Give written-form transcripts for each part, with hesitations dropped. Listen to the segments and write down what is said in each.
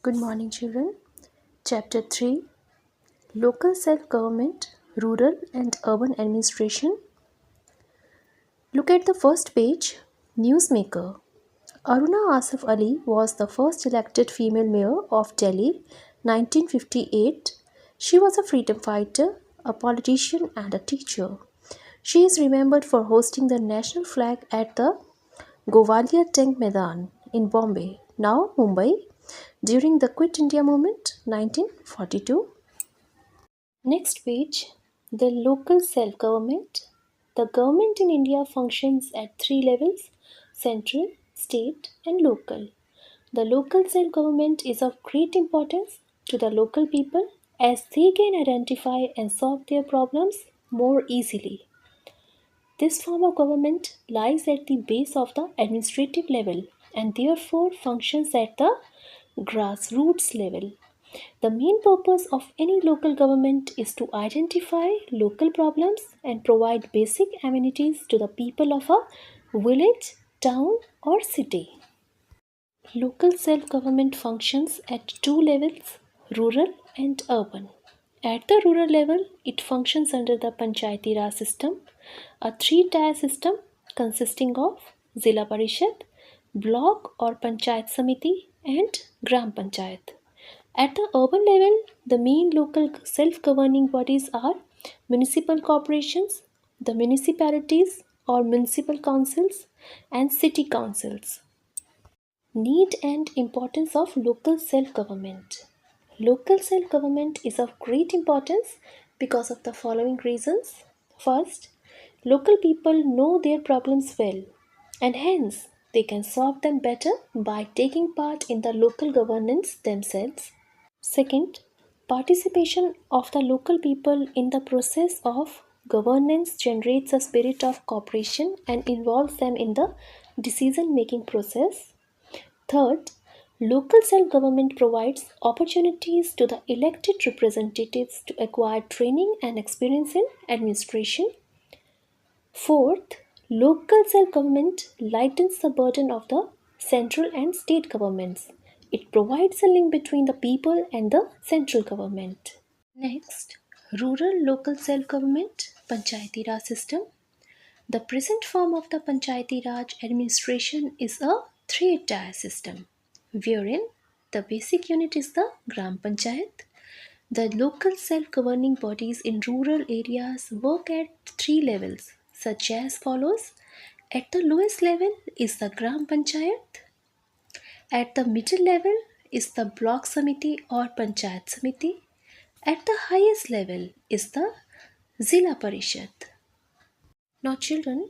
Good morning, children. Chapter 3, Local Self-Government, Rural and Urban Administration. Look at the first page. Newsmaker. Aruna Asif Ali was the first elected female mayor of Delhi, 1958. She was a freedom fighter, a politician and a teacher. She is remembered for hosting the national flag at the Govaliya Tank Maidan in Bombay, now Mumbai, during the Quit India movement, 1942. Next page, the local self government. The government in India functions at three levels: central, state, and local. The local self government is of great importance to the local people as they can identify and solve their problems more easily. This form of government lies at the base of the administrative level and therefore functions at the grassroots level. The main purpose of any local government is to identify local problems and provide basic amenities to the people of a village, town, or city. Local self government functions at two levels: rural and urban. At the rural level, it functions under the Panchayati Raj system, a three-tier system consisting of Zila Parishad, Block or Panchayat Samiti, and Gram Panchayat. At the urban level, the main local self governing bodies are municipal corporations, the municipalities or municipal councils, and city councils. Need and importance of local self government. Local self government is of great importance because of the following reasons. First, local people know their problems well and hence they can solve them better by taking part in the local governance themselves. Second, participation of the local people in the process of governance generates a spirit of cooperation and involves them in the decision making process. Third, local self government provides opportunities to the elected representatives to acquire training and experience in administration. Fourth, local self government lightens the burden of the central and state governments. It provides a link between the people and the central government. Next, rural local self government, Panchayati Raj system. The present form of the Panchayati Raj administration is a three-tier system, wherein the basic unit is the Gram Panchayat. The local self-governing bodies in rural areas work at three levels, such as follows. At the lowest level is the Gram Panchayat. At the middle level is the Block Samiti or Panchayat Samiti. At the highest level is the Zila Parishad. Now, children,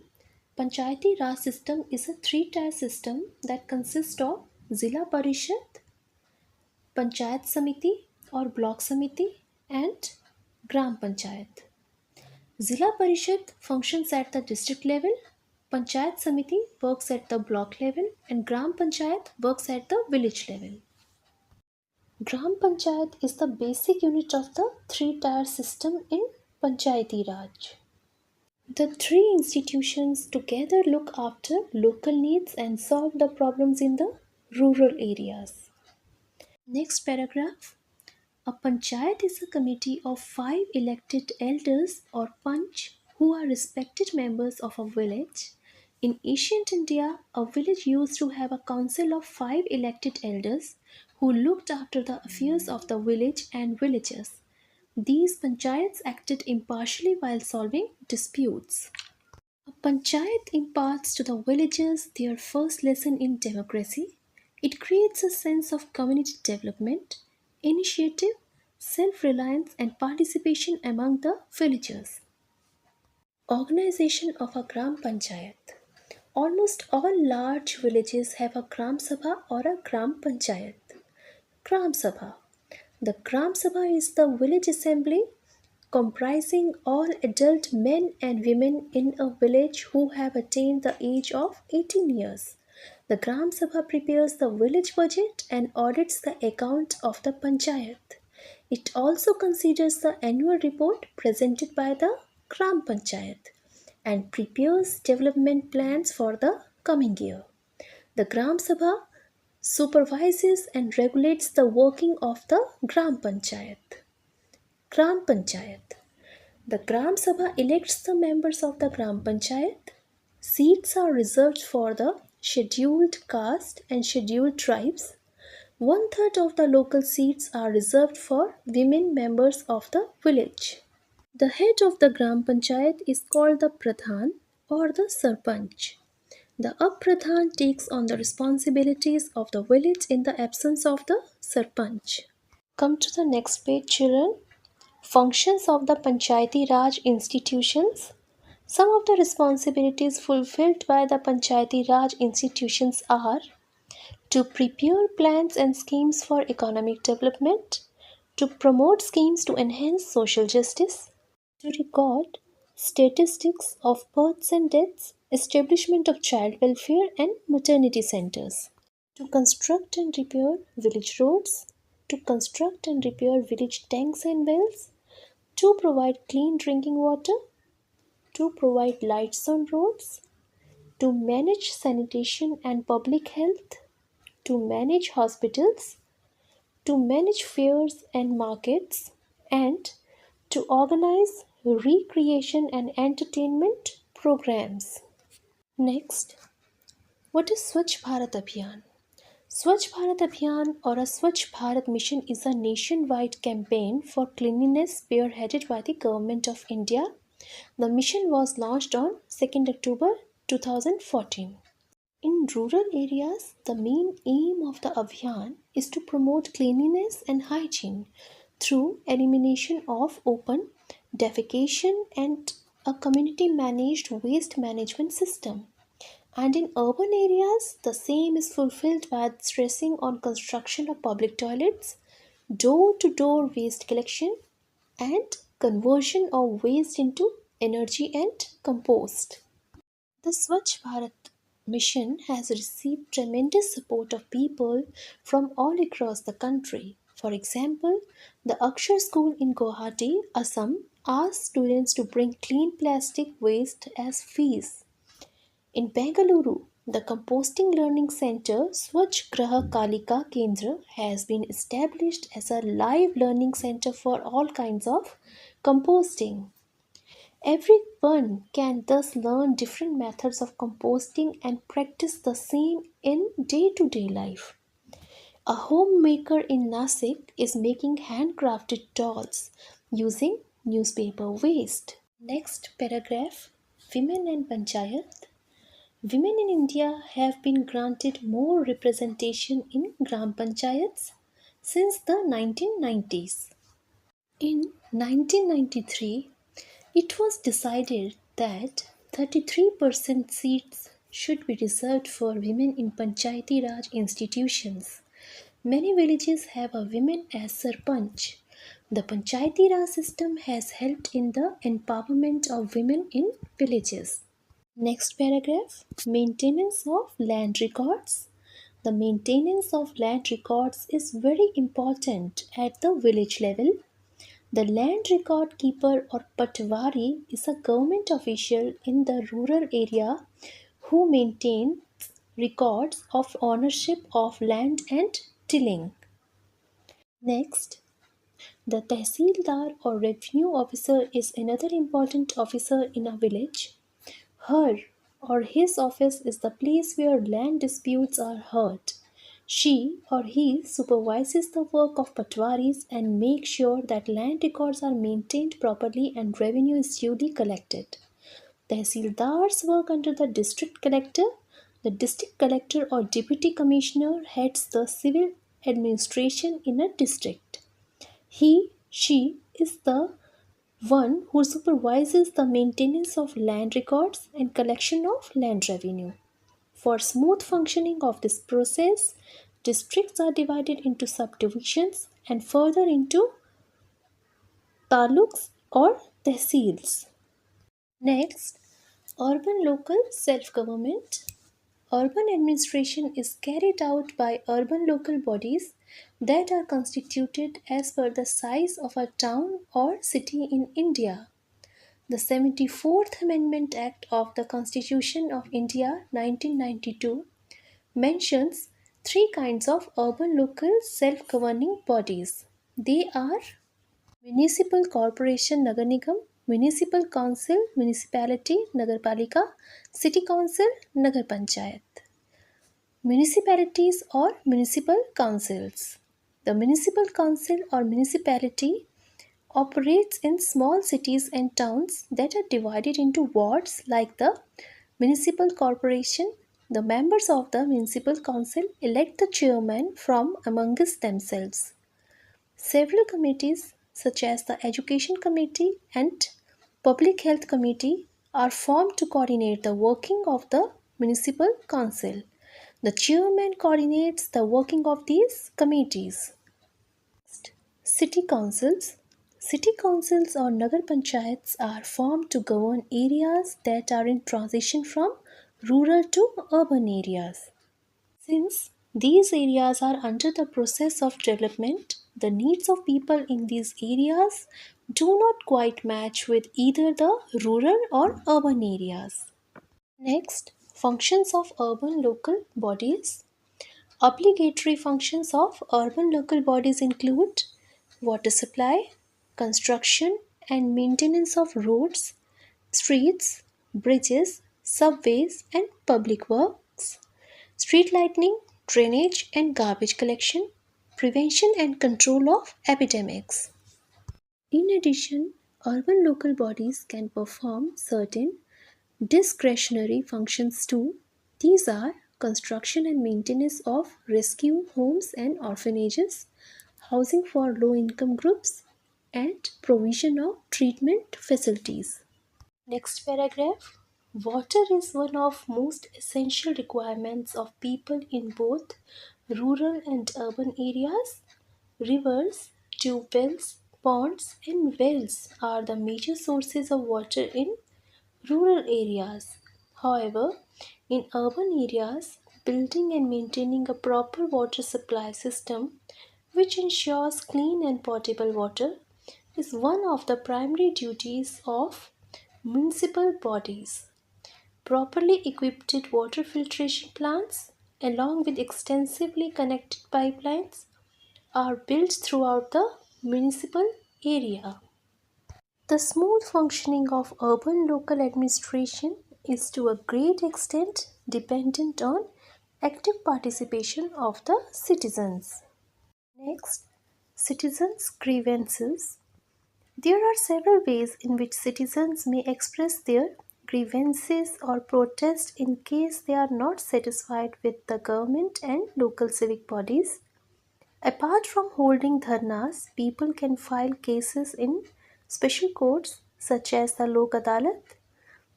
Panchayati Raj system is a three-tier system that consists of Zila Parishad, Panchayat Samiti or Block Samiti, and Gram Panchayat. Zila Parishad functions at the district level, Panchayat Samiti works at the block level, and Gram Panchayat works at the village level. Gram Panchayat is the basic unit of the three-tier system in Panchayati Raj. The three institutions together look after local needs and solve the problems in the rural areas. Next paragraph. A panchayat is a committee of 5 elected elders or panch who are respected members of a village. In ancient India, a village used to have a council of 5 elected elders who looked after the affairs of the village and villages. These panchayats acted impartially while solving disputes. A panchayat imparts to the villagers their first lesson in democracy. It creates a sense of community development, initiative, self reliance, and participation among the villagers. Organization of a Gram Panchayat. Almost all large villages have a Gram Sabha or a Gram Panchayat. Gram Sabha. The Gram Sabha is the village assembly comprising all adult men and women in a village who have attained the age of 18 years. The Gram Sabha prepares the village budget and audits the account of the Panchayat. It also considers the annual report presented by the Gram Panchayat and prepares development plans for the coming year. The Gram Sabha supervises and regulates the working of the Gram Panchayat. Gram Panchayat. The Gram Sabha elects the members of the Gram Panchayat. Seats are reserved for the scheduled caste and scheduled tribes. One third of the local seats are reserved for women members of the village. The head of the Gram Panchayat is called the Pradhan or the Sarpanch. The Up-Pradhan takes on the responsibilities of the village in the absence of the Sarpanch. Come to the next page, children. Functions of the Panchayati Raj institutions. Some of the responsibilities fulfilled by the Panchayati Raj institutions are to prepare plans and schemes for economic development, to promote schemes to enhance social justice, to record statistics of births and deaths, establishment of child welfare and maternity centers, to construct and repair village roads, to construct and repair village tanks and wells, to provide clean drinking water, to provide lights on roads, to manage sanitation and public health, to manage hospitals, to manage fairs and markets, and to organize recreation and entertainment programs. Next, what is Swachh Bharat Abhiyan? Swachh Bharat Abhiyan or a Swachh Bharat mission is a nationwide campaign for cleanliness spearheaded by the Government of India. The mission was launched on 2nd October 2014. In rural areas, the main aim of the Abhiyan is to promote cleanliness and hygiene through elimination of open defecation and a community managed waste management system. And in urban areas, the same is fulfilled by stressing on construction of public toilets, door to door waste collection, and conversion of waste into energy and compost. The Swachh Bharat mission has received tremendous support of people from all across the country. For example, the Akshar School in Guwahati, Assam, asked students to bring clean plastic waste as fees. In Bengaluru, the composting learning center Swachh Graha Kalika Kendra has been established as a live learning center for all kinds of composting. Everyone can thus learn different methods of composting and practice the same in day to day life. A homemaker in Nasik is making handcrafted dolls using newspaper waste. Next paragraph. Women and Panchayat. Women in India have been granted more representation in Gram Panchayats since the 1990s. In 1993, it was decided that 33% seats should be reserved for women in Panchayati Raj institutions. Many villages have a women as Sarpanch. The Panchayati Raj system has helped in the empowerment of women in villages. Next paragraph. Maintenance of land records. The maintenance of land records is very important at the village level. The land record keeper or patwari is a government official in the rural area who maintains records of ownership of land and tilling. Next, the tehsildar or revenue officer is another important officer in a village. Her or his office is the place where land disputes are heard. She or he supervises the work of patwaris and makes sure that land records are maintained properly and revenue is duly collected. Tehsildars work under the district collector. The district collector or deputy commissioner heads the civil administration in a district. She is the one who supervises the maintenance of land records and collection of land revenue. For smooth functioning of this process, districts are divided into subdivisions and further into taluks or tehsils. Next, urban local self-government. Urban administration is carried out by urban local bodies that are constituted as per the size of a town or city in India. The 74th Amendment Act of the Constitution of India 1992 mentions Three kinds of urban local self-governing bodies. They are Municipal Corporation Nagar Nigam, Municipal Council Municipality Nagarpalika, City Council Nagar Panchayat. Municipalities or municipal councils. The municipal council or municipality operates in small cities and towns that are divided into wards like the municipal corporation. The members of the municipal council elect the chairman from amongst themselves. Several committees, such as the Education Committee and Public Health Committee, are formed to coordinate the working of the municipal council. The chairman coordinates the working of these committees. City councils. City councils or Nagar Panchayats are formed to govern areas that are in transition from rural to urban areas. Since these areas are under the process of development, the needs of people in these areas do not quite match with either the rural or urban areas. Next, functions of urban local bodies. Obligatory functions of urban local bodies include water supply, construction and maintenance of roads, streets, bridges, subways, and public works, street lighting, drainage and garbage collection, prevention and control of epidemics. In addition, urban local bodies can perform certain discretionary functions too. These are construction and maintenance of rescue homes and orphanages, housing for low income groups, and provision of treatment facilities. Next paragraph. Water is one of most essential requirements of people in both rural and urban areas. Rivers, tube wells, ponds, and wells are the major sources of water in rural areas. However, in urban areas, building and maintaining a proper water supply system which ensures clean and potable water is one of the primary duties of municipal bodies. Properly equipped water filtration plants, along with extensively connected pipelines, are built throughout the municipal area. The smooth functioning of urban local administration is to a great extent dependent on active participation of the citizens. Next, citizens' grievances. There are several ways in which citizens may express their grievances or protest in case they are not satisfied with the government and local civic bodies. Apart from holding dharnas, people can file cases in special courts such as the Local.and.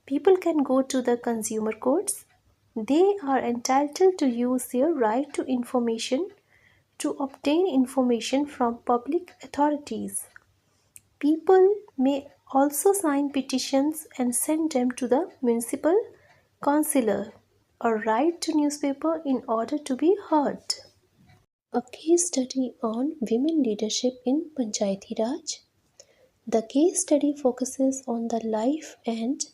People can go to the consumer courts. They are entitled to use their right to information to obtain information from public authorities. People may also sign petitions and send them to the municipal councillor or write to newspaper in order to be heard. A case study on women leadership in Panchayati Raj. The case study focuses on the life and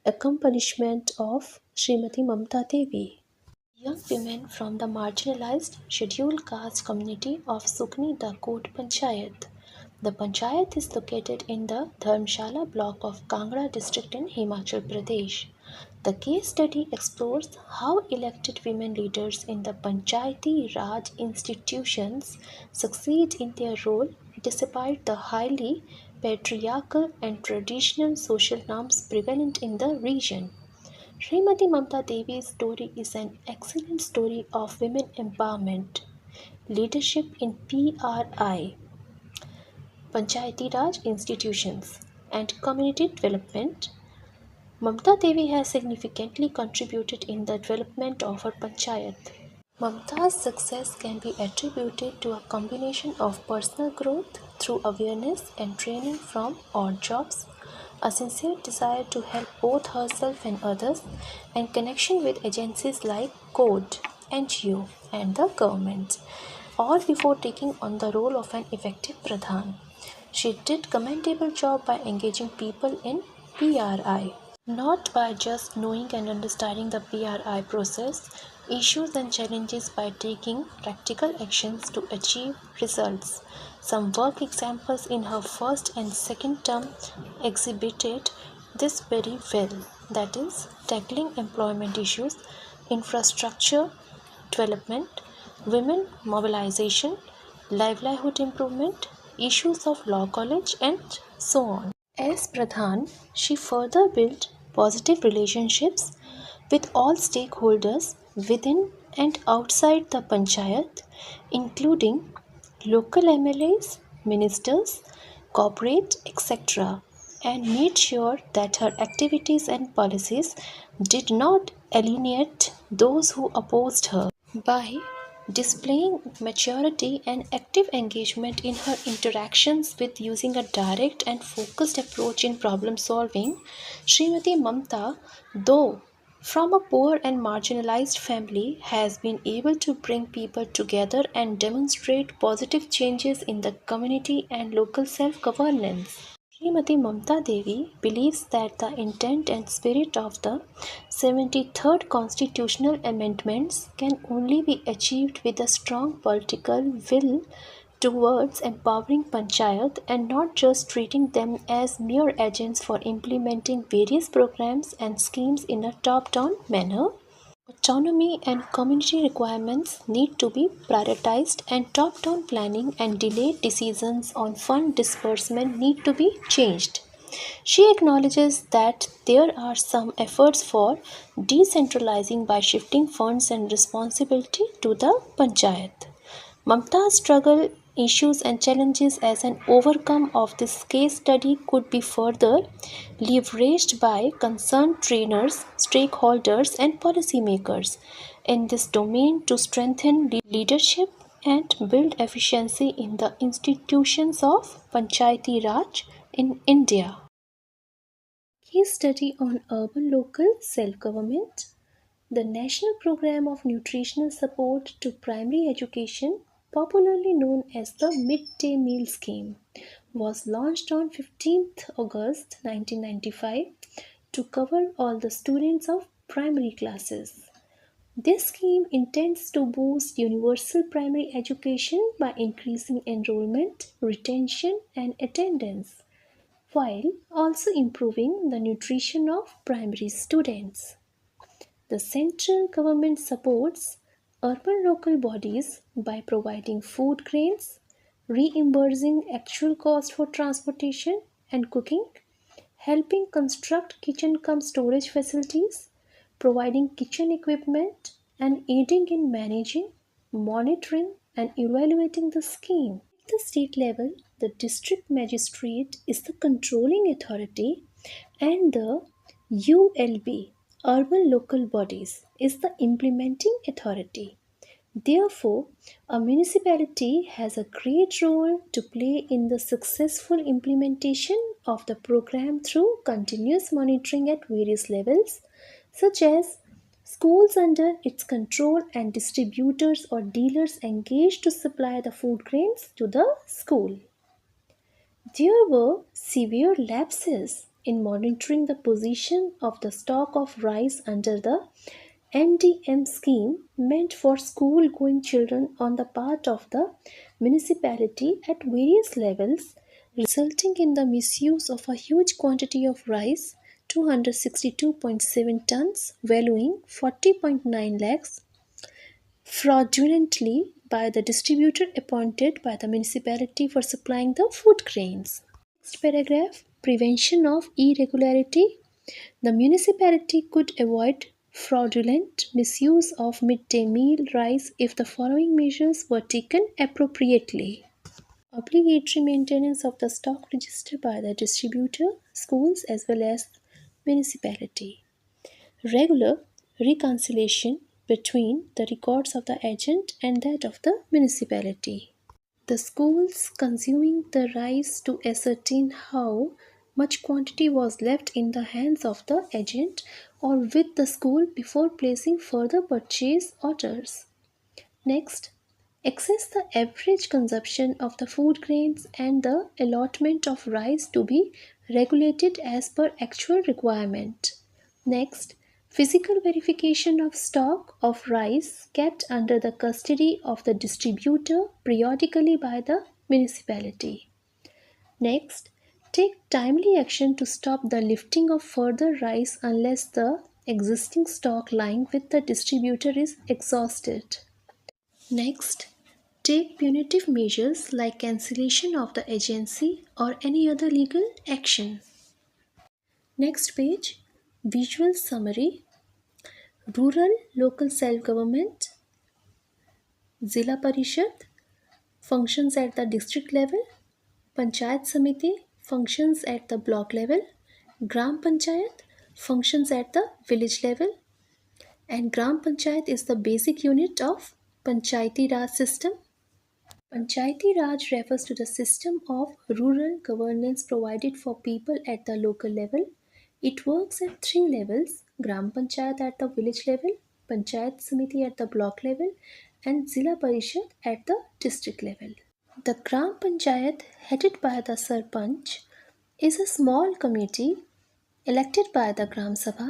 accomplishment of Srimati Mamta Devi, young women from the marginalized scheduled caste community of Sukni Dakot Panchayat. The Panchayat is located in the Dharmshala block of Kangra district in Himachal Pradesh. The case study explores how elected women leaders in the Panchayati Raj institutions succeed in their role despite the highly patriarchal and traditional social norms prevalent in the region. Srimati Mamta Devi's story is an excellent story of women empowerment, leadership in Panchayati Raj institutions, and community development. Mamta Devi has significantly contributed in the development of her panchayat. Mamta's success can be attributed to a combination of personal growth through awareness and training from odd jobs, a sincere desire to help both herself and others, and connection with agencies like Code, NGO, and the government, all before taking on the role of an effective Pradhan. She did commendable job by engaging people in PRI. not by just knowing and understanding the PRI process, issues and challenges by taking practical actions to achieve results. Some work examples in her first and second term exhibited this very well, that is, tackling employment issues, infrastructure development, women mobilization, livelihood improvement, issues of law college, and so on. As Pradhan, she further built positive relationships with all stakeholders within and outside the Panchayat, including local MLAs, ministers, corporate, etc., and made sure that her activities and policies did not alienate those who opposed her. By displaying maturity and active engagement in her interactions with using a direct and focused approach in problem solving, Srimati Mamta, though from a poor and marginalized family, has been able to bring people together and demonstrate positive changes in the community and local self governance. Srimati Mamta Devi believes that the intent and spirit of the 73rd constitutional amendments can only be achieved with a strong political will towards empowering Panchayat and not just treating them as mere agents for implementing various programs and schemes in a top-down manner. Autonomy and community requirements need to be prioritized, and top down planning and delayed decisions on fund disbursement need to be changed. She acknowledges that there are some efforts for decentralizing by shifting funds and responsibility to the Panchayat. Mamta's struggle, issues, and challenges as an overcome of this case study could be further leveraged by concerned trainers, stakeholders, and policymakers in this domain to strengthen leadership and build efficiency in the institutions of Panchayati Raj in India. Case study on urban local self government. The National Program of Nutritional Support to Primary Education, popularly known as the Midday Meal Scheme, was launched on 15th August 1995 to cover all the students of primary classes. This scheme intends to boost universal primary education by increasing enrollment, retention, and attendance, while also improving the nutrition of primary students. The central government supports urban local bodies by providing food grains, reimbursing actual cost for transportation and cooking, helping construct kitchen cum storage facilities, providing kitchen equipment, and aiding in managing, monitoring, and evaluating the scheme. At the state level, the district magistrate is the controlling authority, and the ULB, urban local bodies, is the implementing authority. Therefore, a municipality has a great role to play in the successful implementation of the program through continuous monitoring at various levels, such as schools under its control and distributors or dealers engaged to supply the food grains to the school. There were severe lapses in monitoring the position of the stock of rice under the MDM scheme meant for school going children on the part of the municipality at various levels, resulting in the misuse of a huge quantity of rice, 262.7 tons, valuing 40.9 lakhs, fraudulently by the distributor appointed by the municipality for supplying the food grains. Next paragraph, prevention of irregularity. The municipality could avoid fraudulent misuse of midday meal rice if the following measures were taken appropriately. Obligatory maintenance of the stock register by the distributor, schools, as well as municipality. Regular reconciliation between the records of the agent and that of the municipality. The schools consuming the rice to ascertain how much quantity was left in the hands of the agent or with the school before placing further purchase orders. Next, assess the average consumption of the food grains and the allotment of rice to be regulated as per actual requirement. Next, physical verification of stock of rice kept under the custody of the distributor periodically by the municipality. Next, take timely action to stop the lifting of further rice unless the existing stock lying with the distributor is exhausted. Next, take punitive measures like cancellation of the agency or any other legal action. Next page, visual summary. Rural local self-government, Zilla Parishad functions at the district level, Panchayat Samiti functions at the block level, Gram Panchayat functions at the village level, and Gram Panchayat is the basic unit of Panchayati Raj system. Panchayati Raj refers to the system of rural governance provided for people at the local level. It works at three levels: Gram Panchayat at the village level, Panchayat Samiti at the block level, and Zilla Parishad at the district level. The Gram Panchayat, headed by the Sarpanch, is a small committee elected by the Gram Sabha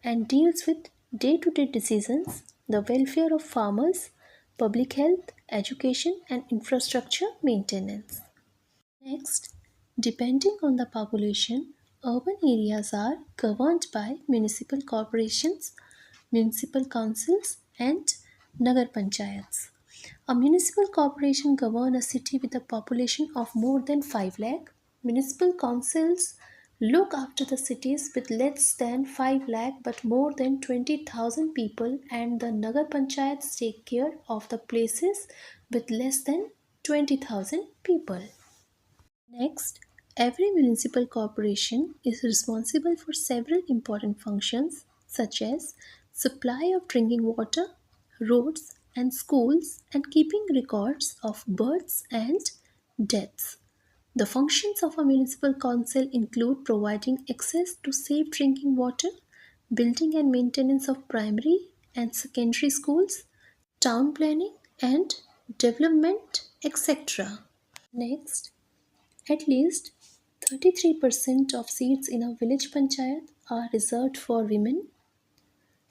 and deals with day to day decisions, the welfare of farmers, public health, education, and infrastructure maintenance. Next, depending on the population, urban areas are governed by municipal corporations, municipal councils, and Nagar Panchayats. A municipal corporation governs a city with a population of more than 5 lakh. Municipal councils look after the cities with less than 5 lakh but more than 20,000 people, and the Nagar Panchayats take care of the places with less than 20,000 people. Next, every municipal corporation is responsible for several important functions such as supply of drinking water, roads and schools, and keeping records of births and deaths. The functions of a municipal council include providing access to safe drinking water, building and maintenance of primary and secondary schools, town planning and development, etc. Next, at least 33% of seats in a village panchayat are reserved for women.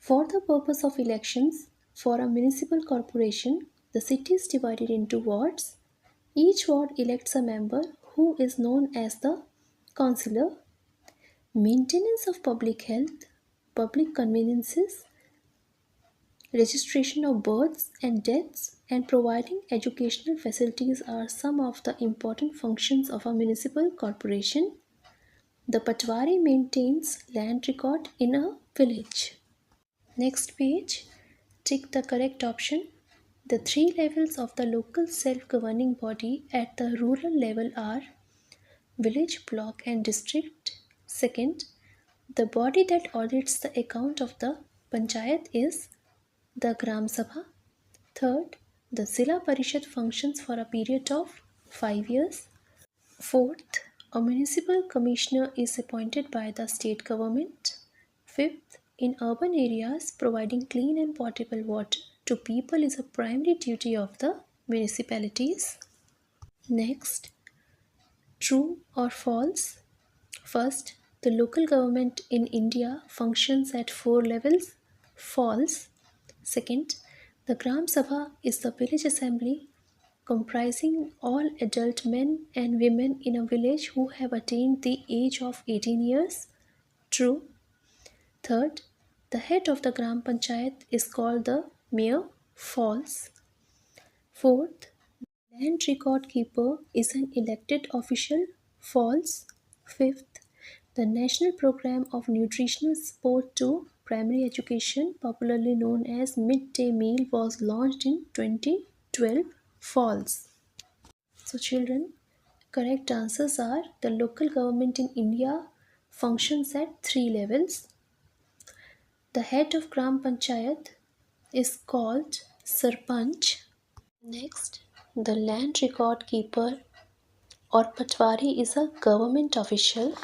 For the purpose of elections for a municipal corporation, the city is divided into wards. Each ward elects a member who is known as the councillor. Maintenance of public health, public conveniences, registration of births and deaths, and providing educational facilities are some of the important functions of a municipal corporation. The Patwari maintains land record in a village. Next page, tick the correct option. The three levels of the local self-governing body at the rural level are village, block and district. Second, the body that audits the account of the panchayat is the Gram Sabha. Third, the Zilla Parishad functions for a period of 5 years. Fourth, a municipal commissioner is appointed by the state government. Fifth, in urban areas, providing clean and potable water to people is a primary duty of the municipalities. Next, true or false? First, the local government in India functions at 4 levels. False. Second, the Gram Sabha is the village assembly comprising all adult men and women in a village who have attained the age of 18 years. True. Third, the head of the Gram Panchayat is called the mayor. False. Fourth, land record keeper is an elected official. False. Fifth, the National Program of Nutritional Support to Primary Education, popularly known as Midday Meal, was launched in 2012. False. So, children, correct answers are the local government in India functions at 3 levels. The head of Gram Panchayat is called Sarpanch. Next, the land record keeper or Patwari is a government official,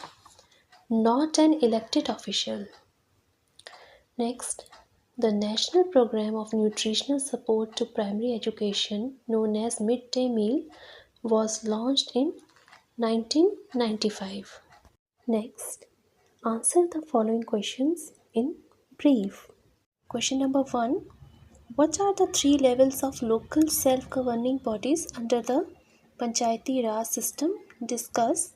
not an elected official. Next, the National Program of Nutritional Support to Primary Education, known as Midday Meal, was launched in 1995. Next, answer the following questions. in brief. Question number 1. What are the three levels of local self-governing bodies under the Panchayati Raj system? Discuss.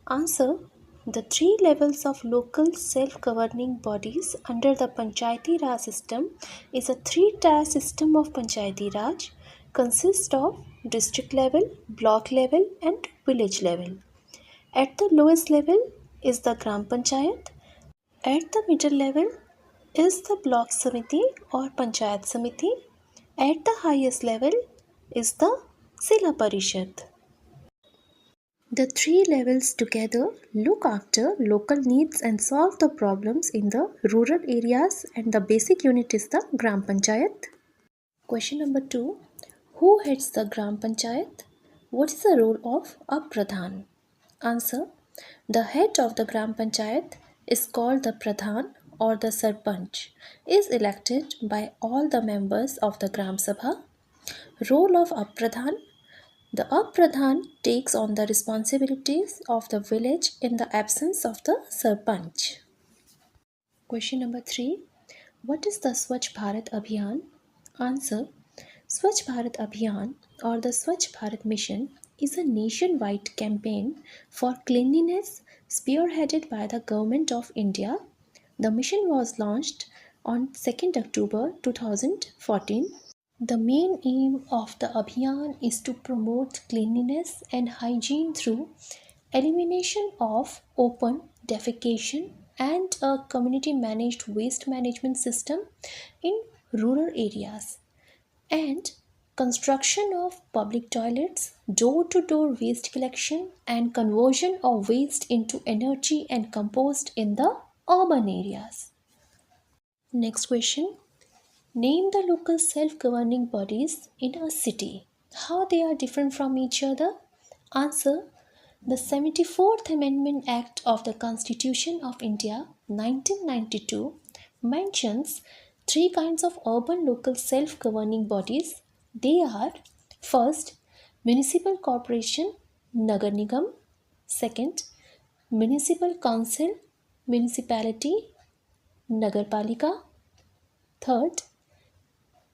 Answer. The three levels of local self-governing bodies under the Panchayati Raj system is a three-tier system of Panchayati Raj, consists of district level, block level and village level. At the lowest level is the Gram Panchayat. At the middle level is the Block Samiti or Panchayat Samiti. At the highest level is the Zila Parishad. The three levels together look after local needs and solve the problems in the rural areas, and the basic unit is the Gram Panchayat. Question number 2. Who heads the Gram Panchayat? What is the role of a Pradhan? Answer. The head of the Gram Panchayat is called the Pradhan or the Sarpanch, is elected by all the members of the Gram Sabha. Role of Up-Pradhan. The Up-Pradhan takes on the responsibilities of the village in the absence of the Sarpanch. Question number 3. What is the Swachh Bharat Abhiyan? Answer. Swachh Bharat Abhiyan or the Swachh Bharat Mission is a nationwide campaign for cleanliness spearheaded by the Government of India. The mission was launched on 2nd October 2014. The main aim of the Abhiyan is to promote cleanliness and hygiene through elimination of open defecation and a community managed waste management system in rural areas, and construction of public toilets, door-to-door waste collection and conversion of waste into energy and compost in the urban areas. Next question. Name the local self-governing bodies in a city. How they are different from each other? Answer. The 74th Amendment Act of the Constitution of India 1992 mentions three kinds of urban local self-governing bodies. They are: first, municipal corporation, Nagar Nigam; second, municipal council, municipality, Nagar Palika; third,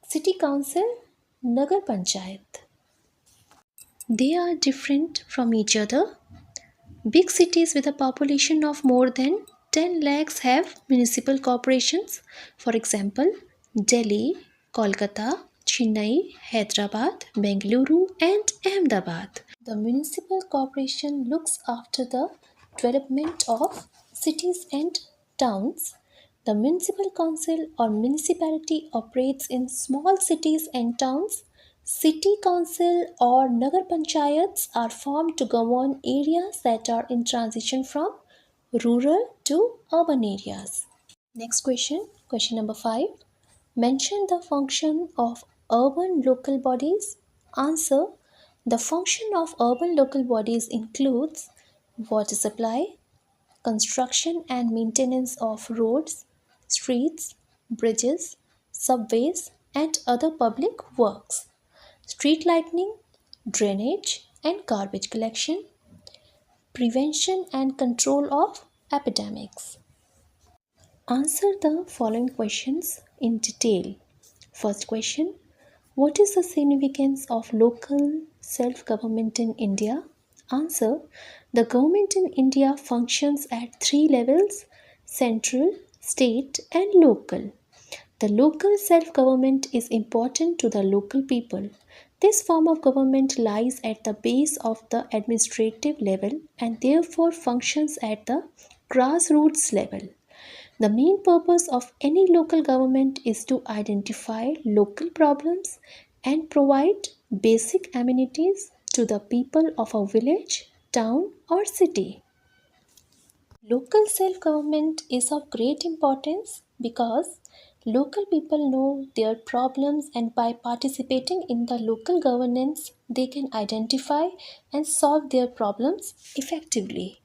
city council, Nagar Panchayat. They are different from each other. Big cities with a population of more than 10 lakhs have municipal corporations. For example, Delhi, Kolkata, Chennai, Hyderabad, Bengaluru, and Ahmedabad. The municipal corporation looks after the development of cities and towns. The municipal council or municipality operates in small cities and towns. City council or Nagar Panchayats are formed to govern areas that are in transition from rural to urban areas. Next question, question number 5. Mention the function of urban local bodies. Answer. The function of urban local bodies includes water supply, construction and maintenance of roads, streets, bridges, subways, and other public works, street lighting, drainage and garbage collection, prevention and control of epidemics. Answer the following questions in detail. First question. What is the significance of local self-government in India? Answer. The government in India functions at three levels: central, state and local. The local self-government is important to the local people. This form of government lies at the base of the administrative level and therefore functions at the grassroots level. The main purpose of any local government is to identify local problems and provide basic amenities to the people of a village, town, or city. Local self government is of great importance because local people know their problems, and by participating in the local governance, they can identify and solve their problems effectively.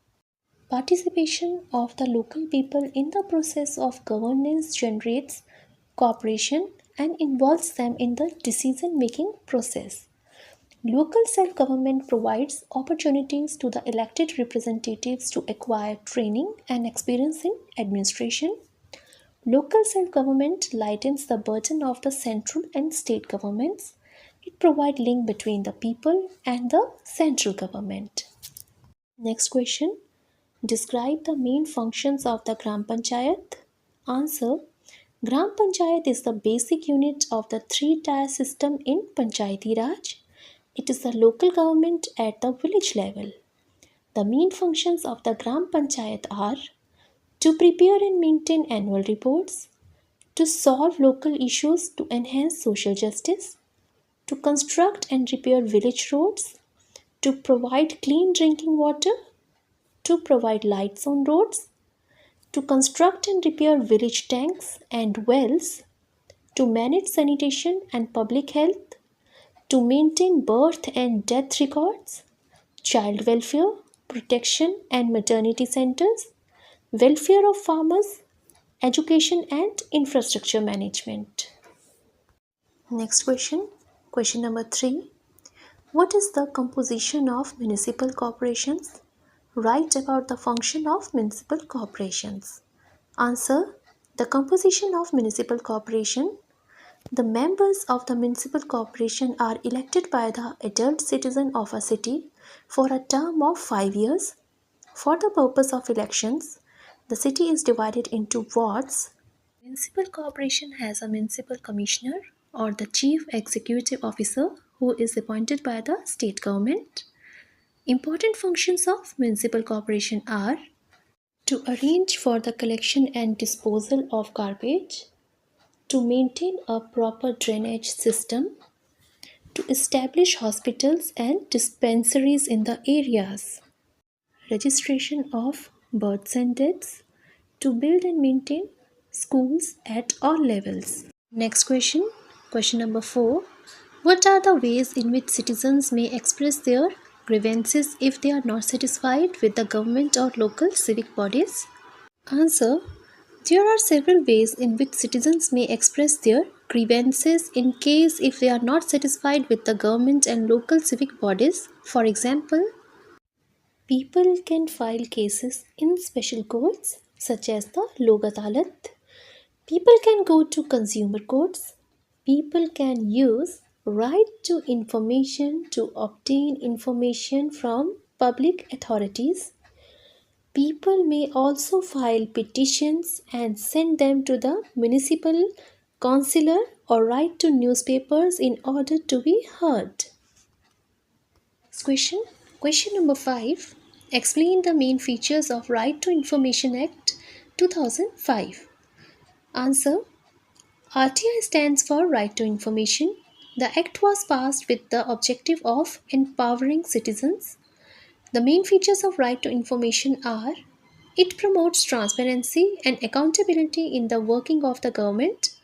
Participation of the local people in the process of governance generates cooperation and involves them in the decision making process. Local self government provides opportunities to the elected representatives to acquire training and experience in administration. Local self government lightens the burden of the central and state governments. It provides link between the people and the central government. Next question. Describe the main functions of the Gram Panchayat. Answer. Gram Panchayat is the basic unit of the three-tier system in Panchayati Raj. It is the local government at the village level. The main functions of the Gram Panchayat are to prepare and maintain annual reports, to solve local issues to enhance social justice, to construct and repair village roads, to provide clean drinking water, to provide lights on roads, to construct and repair village tanks and wells, to manage sanitation and public health, to maintain birth and death records, child welfare, protection and maternity centers, welfare of farmers, education and infrastructure management. Next question. Question number 3. What is the composition of municipal corporations? Write about the function of municipal corporations. Answer. The composition of municipal corporation. The members of the municipal corporation are elected by the adult citizen of a city for a term of 5 years. For the purpose of elections, the city is divided into wards. Municipal corporation has a municipal commissioner or the chief executive officer who is appointed by the state government. Important functions of municipal corporation are to arrange for the collection and disposal of garbage, to maintain a proper drainage system, to establish hospitals and dispensaries in the areas, registration of births and deaths, to build and maintain schools at all levels. Next question, question number 4. What are the ways in which citizens may express their grievances if they are not satisfied with the government or local civic bodies? Answer. There are several ways in which citizens may express their grievances in case if they are not satisfied with the government and local civic bodies. For example, people can file cases in special courts such as the Local.and. People can go to consumer courts. People can use right to information to obtain information from public authorities. People may also file petitions and send them to the municipal councillor or write to newspapers in order to be heard. Next question. Question number 5. Explain the main features of Right to Information Act 2005. Answer. RTI stands for Right to Information. The Act was passed with the objective of empowering citizens. The main features of Right to Information are it promotes transparency and accountability in the working of the government.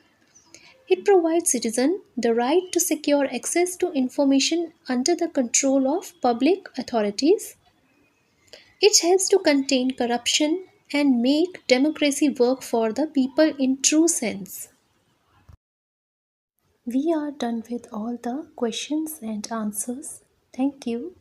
It provides citizens the right to secure access to information under the control of public authorities. It helps to contain corruption and make democracy work for the people in true sense. We are done with all the questions and answers. Thank you.